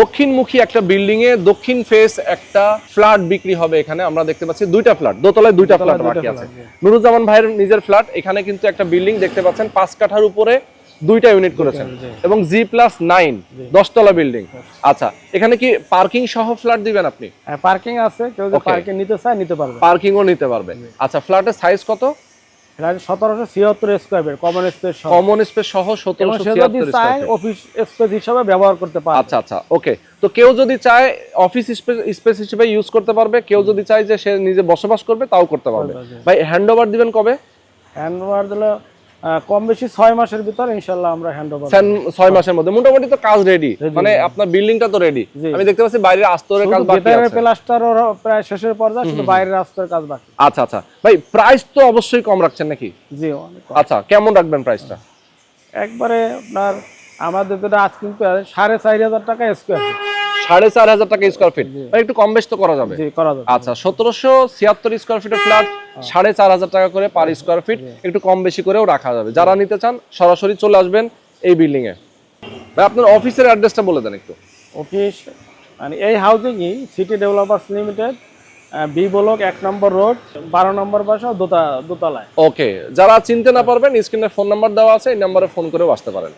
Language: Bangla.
দক্ষিণমুখী একটা বিল্ডিং এ দক্ষিণ ফেস একটা ফ্ল্যাট বিক্রি হবে এখানে আমরা দেখতে পাচ্ছি দুইটা ফ্ল্যাট দোতলায় দুইটা ফ্ল্যাট বাকি আছে নুরুজ্জামান ভাইয়ের নিজের ফ্ল্যাট এখানে কিন্তু একটা বিল্ডিং দেখতে পাচ্ছেন 5 কাঠার উপরে দুইটা ইউনিট করেছেন এবং G+9 10 তলা বিল্ডিং আচ্ছা এখানে কি পার্কিং সহ ফ্ল্যাট দিবেন আপনি হ্যাঁ পার্কিং আছে কেউ যদি পার্কিং নিতে চায় নিতে পারবে পার্কিংও নিতে পারবে আচ্ছা ফ্ল্যাটের সাইজ কত flat 1776 square feet common space সহ 1776 স্কয়ার ফিট অফিস স্পেস হিসেবে ব্যবহার করতে পারবে আচ্ছা আচ্ছা ওকে তো কেউ যদি চায় অফিস স্পেস হিসেবে ইউজ করতে পারবে কেউ যদি চায় যে সে নিজে বসবাস করবে তাও করতে পারবে ভাই হ্যান্ডওভার দিবেন কবে হ্যান্ডওভার দিলে কম বেশি 6 মাসের ভিতর ইনশাআল্লাহ আমরা হ্যান্ডওভার 6 মাসের মধ্যে মোটামুটি তো কাজ রেডি মানে আপনার বিল্ডিংটা তো রেডি আমি দেখতে পাচ্ছি বাইরের আস্তরের কাজ বাকি আছে ভিতরের প্লাস্টারও প্রায় শেষের পর্যায়ে শুধু বাইরের আস্তরের কাজ বাকি আচ্ছা আচ্ছা ভাই প্রাইস তো অবশ্যই কম রাখছেন নাকি জি অনেক কম। আচ্ছা কেমন রাখবেন প্রাইসটা একবারে আপনার আমাদের যেটা আজ কিন্তু 4500 টাকা স্কয়ার ফিট 4500 টাকা স্কয়ার ফিট ভাই একটু কম বেশ তো করা যাবে জি করা যাবে আচ্ছা 1776 স্কয়ার ফিটের ফ্ল্যাট 4500 টাকা করে পার স্কয়ার ফিট একটু কম বেশি করেও রাখা যাবে যারা নিতে চান সরাসরি চলে আসবেন এই বিল্ডিং এ ভাই আপনার অফিসের অ্যাড্রেসটা বলে দেন একটু অফিস মানে এই হাউজিংই city developers limited B block 1 নম্বর রোড 12 নম্বর বাসা দোতলায় ওকে যারা চিনতে না পারবেন স্ক্রিনে ফোন নাম্বার দেওয়া আছে এই নম্বরে ফোন করেও আসতে পারেন